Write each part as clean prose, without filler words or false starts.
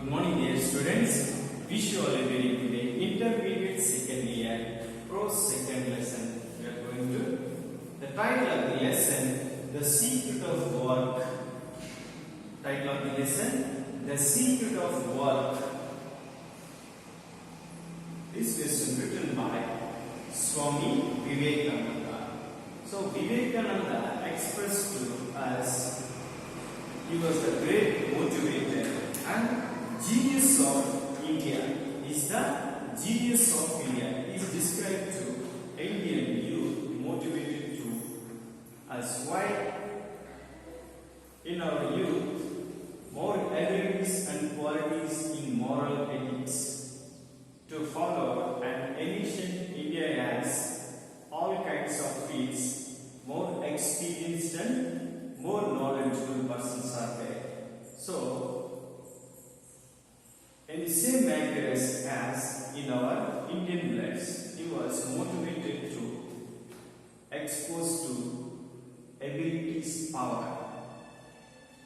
Good morning, dear students. Wish you all a very good day. Intermediate second year, prose second lesson. We are going to the title of the lesson, The Secret of Work. Title of the lesson, The Secret of Work. This lesson written by Swami Vivekananda. So Vivekananda expressed to us, he was the great motivator and genius of India. Is the genius of India. He is described to Indian youth, motivated to us. Why? In our youth, more abilities and qualities in moral ethics to follow, and ancient India has all kinds of fields, more experienced and more knowledgeable persons are there. So, in the same manner as in our Indian bloods, he was motivated to expose to abilities power.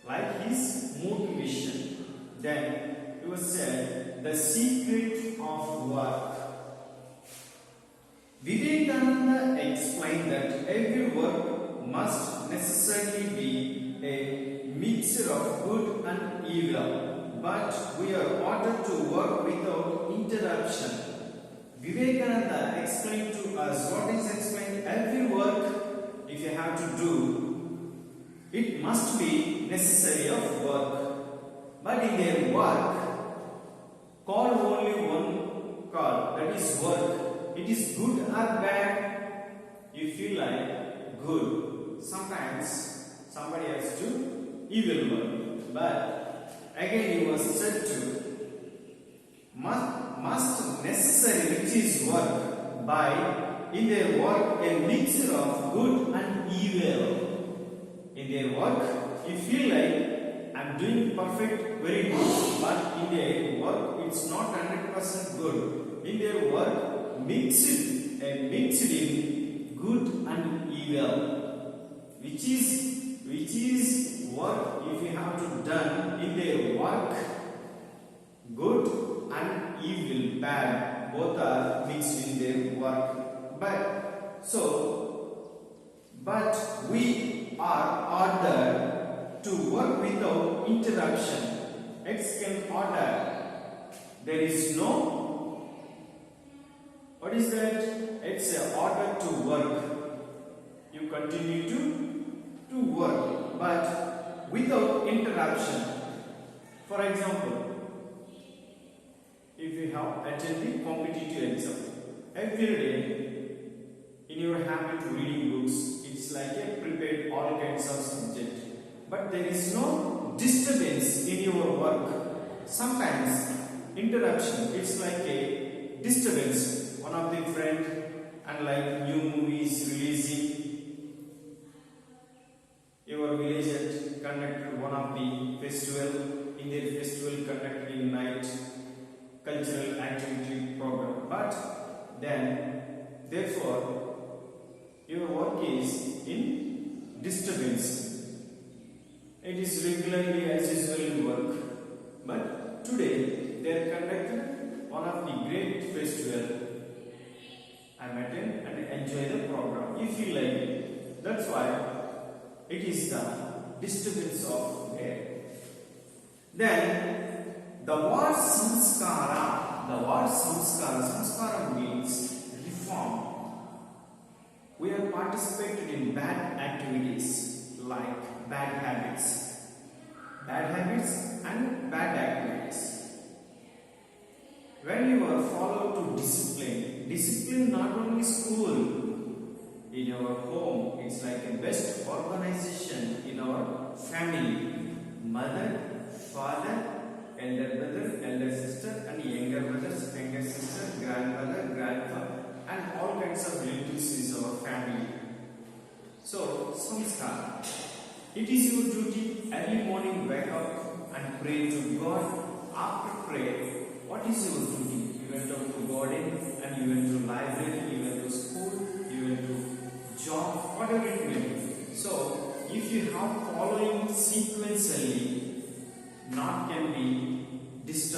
Like his motivation, then he was said, the secret of work. Vivekananda explained that every work must necessarily be a mixture of good and evil. But we are ordered to work without interruption. Vivekananda explained to us what is explained. Every work, if you have to do, it must be necessary of work. But in their work, call only one call, that is work. It is good or bad, you feel like good. Sometimes somebody has to evil work. But again, he was said to must necessary, which is work, by in their work a mixture of good and evil. In their work, you feel like I'm doing perfect, very good, but in their work it's not 100% good. In their work, mixed in good and evil, which is work. If you have to done in their work, good and evil, bad, both are mixed in their work. But we are ordered to work without interruption. X can order. There is no, what is that? It's an order to work. You continue to work, but without interruption. For example, if you have attended competitive exam, every day in your habit of reading books, it's like a prepared all kinds of subject. But there is no disturbance in your work. Sometimes interruption, it's like a disturbance. One of the friend and like new movies releasing. Your village had conducted one of the festival. In their festival conducted in night cultural activity program. But then, therefore, your work is in disturbance. It is regularly as usual work. But today they are conducted one of the great festival. I attend and enjoy the program. You feel like it. That's why it is the disturbance of air. Then the word samskara. The word samskara. Samskara means reform. We have participated in bad activities like bad habits. Bad habits and bad activities. When you are followed to discipline, discipline not only school. In our home, it's like a best organization in our family. Mother, father, elder brother, elder sister, and younger brother, younger sister, grandmother, grandfather, and all kinds of relatives is our family. So, samskar. It is your duty early morning wake up and pray to God. After prayer, what is your duty? You went out to garden and you went to library, you went to school, you went to job, whatever it may be. So, if you have following sequentially, not can be disturbed.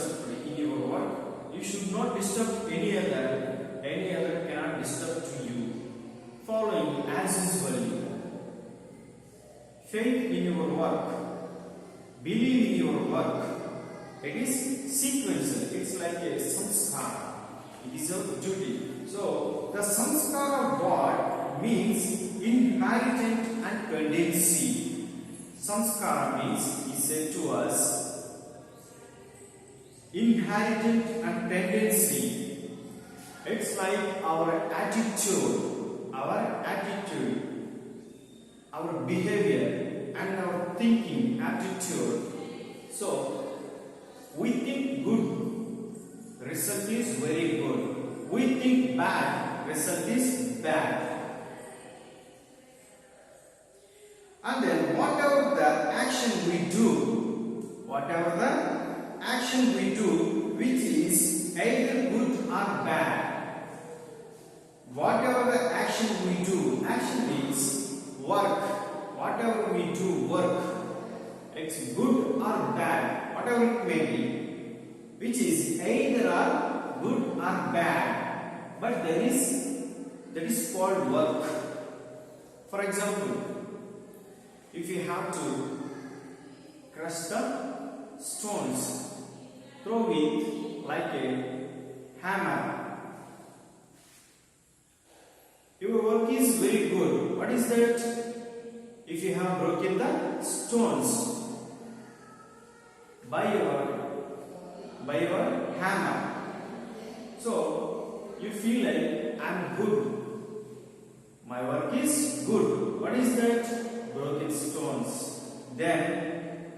faith in your work, believe in your work. It is sequential. It's like a samskara. It is a duty. So the samskara of God means inheritance and tendency. Samskara means, he said to us, inheritance and tendency. It's like our attitude, our behavior and our thinking attitude. So we think good, result is very good. We think bad, result is bad. And then whatever the action we do, which is either good or bad, whatever the action we do, action means work, whatever we do, work, it's good or bad, whatever it may be, which is either or good or bad, but that is called work. For example, if you have to crush the stones, throw it like a hammer. Your work is very good. What is that? If you have broken the stones by your hammer, so you feel like I am good. My work is good. What is that? Broken stones. Then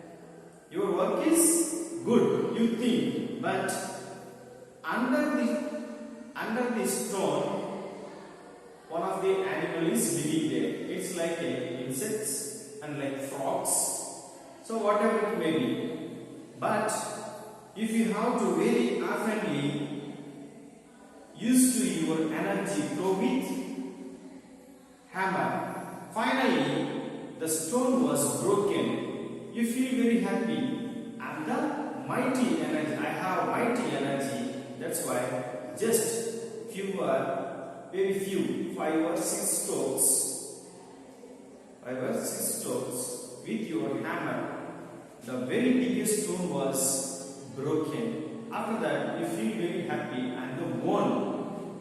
your work is good, you think, but under the stone, one of the animal is living there. It's like insects and like frogs. So whatever it may be. But if you have to very oftenly use to your energy throw with hammer, finally the stone was broken. You feel very happy. I'm the mighty energy. I have mighty energy. That's why just very few, 5 or 6 strokes with your hammer, the very biggest stone was broken. After that, you feel very happy and you won.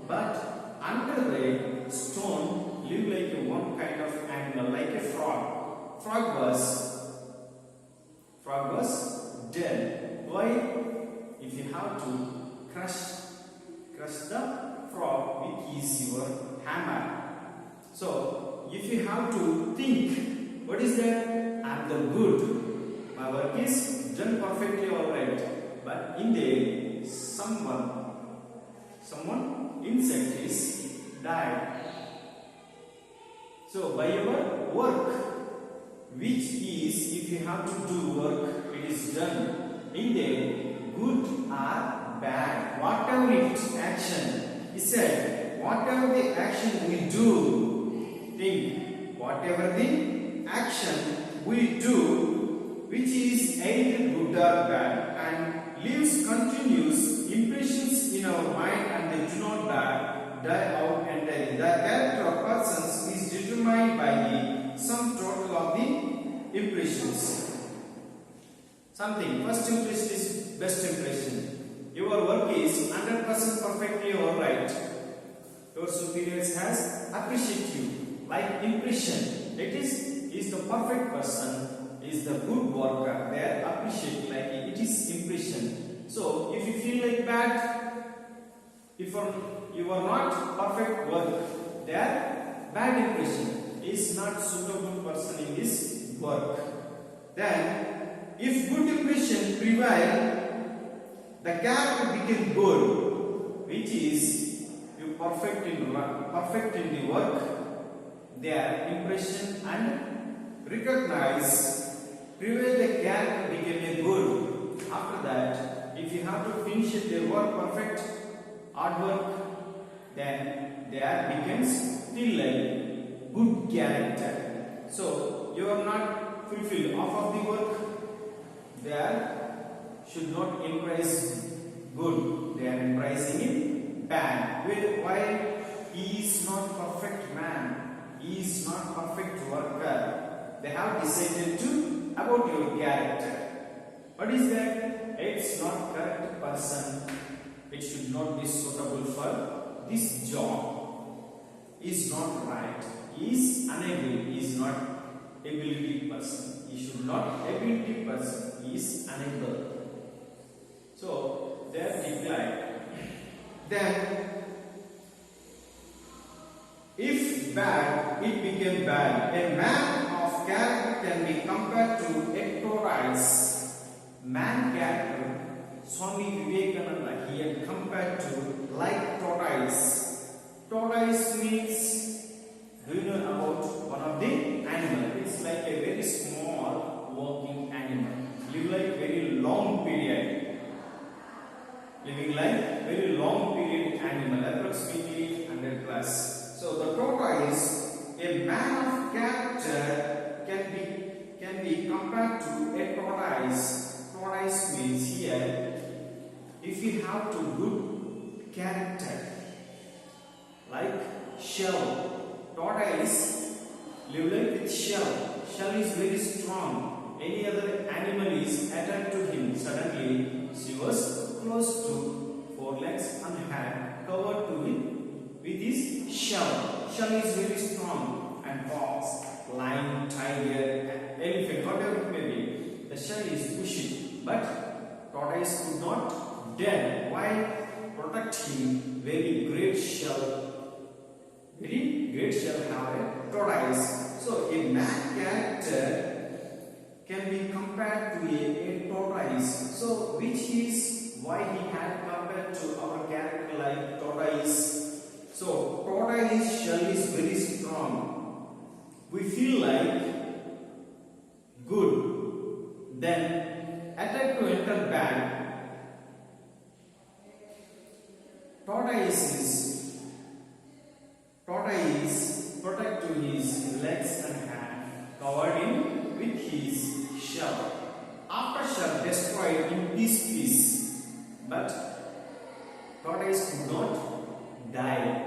But under the stone live like one kind of animal, like a frog. Frog was dead. Why? If you have to crush the frog with your hammer. So if you have to think, what is that? I'm the good. My work is done perfectly alright. But in there, someone insect is died. So by your work, which is, if you have to do work, it is done in there, good or bad, whatever it action. He said, whatever the action we do, think, whatever the action we do, which is either good or bad, and leaves continuous impressions in our mind, and they do not die out entirely. The character of persons is determined by the sum total of the impressions. Something, first impression is best impression. Your work is 100% perfectly alright. Your superiors has appreciate you like impression. It is the perfect person, is the good worker. They appreciate like it is impression. So if you feel like bad, if you are not perfect work, their bad impression is not suitable person in this work. Then if good impression prevail, the character became good, which is you perfect in the work, their impression and recognize prevail, the character became a good. After that, if you have to finish their work perfect, hard work, then there becomes still a good character. So you are not fulfilled half of the work. There should not impress good. They are impressing it bad. Why? He is not perfect man. He is not perfect worker. they have decided to about your character. What is that? It's not correct person. It should not be suitable for this job. Is not right. Is unable. Is not ability person. He should not ability person. Is unable. So they have declared. Then if bad, it became bad. A man of character can be compared to a tortoise. Man character, Swami Vivekananda here compared to like tortoise. Tortoise means, do you know about one of the animal? It's like a very small walking animal. Live like very long period. Living like very long period animal, approximately 100 plus. So the tortoise, a man of character can be compared to a tortoise. Tortoise means here, if you have to good character, like shell. Tortoise live like with shell. Shell is very strong. Any other animal is attacked to him. Suddenly, she was close to 4 legs and had covered to him with his shell. Shell is very strong, and fox, lion, tiger, elephant, whatever it may be, the shell is pushing, but tortoise could not dare. Why? Protect him. Very great shell. Very great shell have a tortoise. So a man character can be compared to a tortoise. So which is why he had compared to our character like tortoise. So tortoise shell is very strong. We feel like good. Then attack to enter bad. Tortoise protect to his legs and hand, covered in with his shell. After shell destroyed in piece, but tortoise could not die.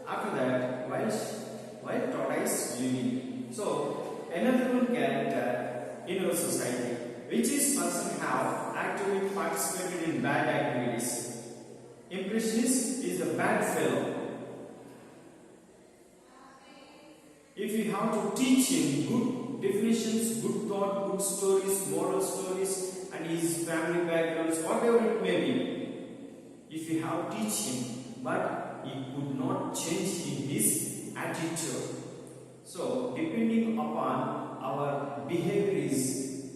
After that, while tortoise living. So another good character in our society, which is person have actively participated in bad activities. Impressionist is a bad fellow. If you have to teach him good definitions, good thought, good stories, moral stories, and his family backgrounds, whatever it may be, if you have to teach him, but he could not change his attitude. So, depending upon our behavior is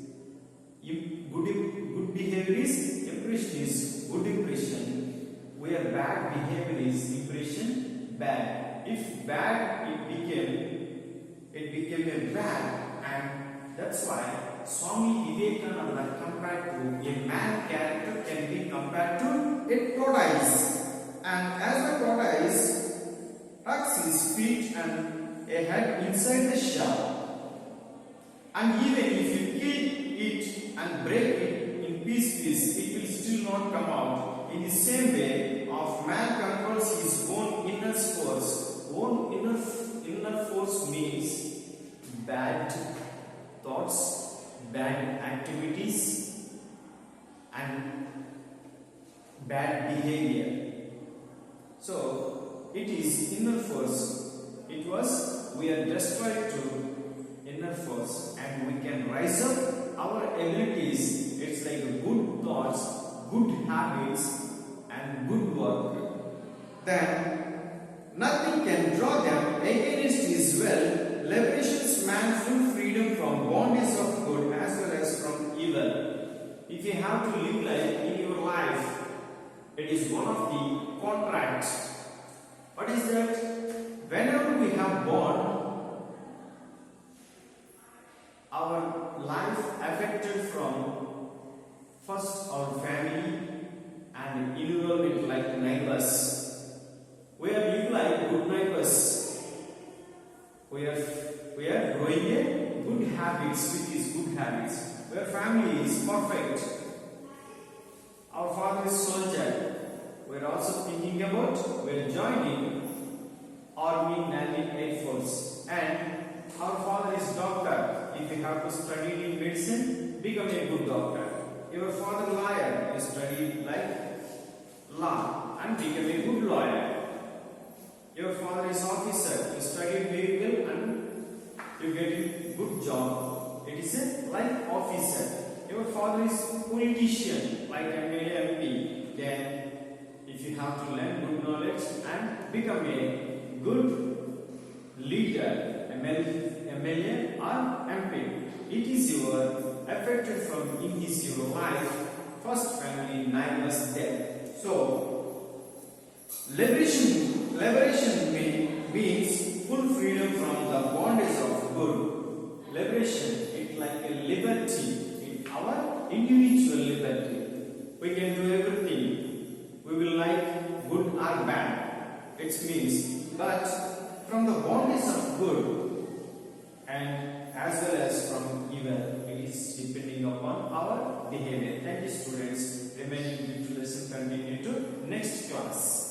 good behavior is impressionist, good impression. Where bad behavior is impression, bad. If bad, it became a bad, and that's why Swami Vivekananda compared to a man character can be compared to a tortoise. And as the tortoise tucks his feet and a head inside the shell, and even if you kill it and break it in pieces, it will still not come out. In the same way, of man controls his own inner force. Own inner force means bad thoughts, bad activities, and bad behavior. So it is inner force. We are destroyed to inner force, and we can rise up our abilities. It's like good thoughts, good habits, and good work. Then nothing can draw them against his will. Liberations man full freedom from bondage of good as well as from evil. If you have to live life in your life, it is one of the contracts. What is that? Whenever we have born, our life affected from first our family and environment like neighbors. We are living like good neighbors. We are growing a good habits with these good habits. Where family is perfect. Our father is soldier. We are also thinking about we are joining Army, Navy, Air Force, and our father is doctor. if you have to study in medicine, become a good doctor. Your father lawyer, you study like law and become a good lawyer. Your father is officer, you study very well and you get a good job. It is a like officer. Your father is politician, like MLA, MP. Then, if you have to learn good knowledge and become a good leader, MLA or MP, it is your affected from it is your life. First family, 9 years death. So, liberation means full freedom from the bondage of good. Liberation, it's like a liberty. Our individual liberty. We can do everything. We will like good or bad. It means, but from the bondage of good and as well as from evil, it is depending upon our behavior. Thank you, students. Remaining to lesson continue to next class.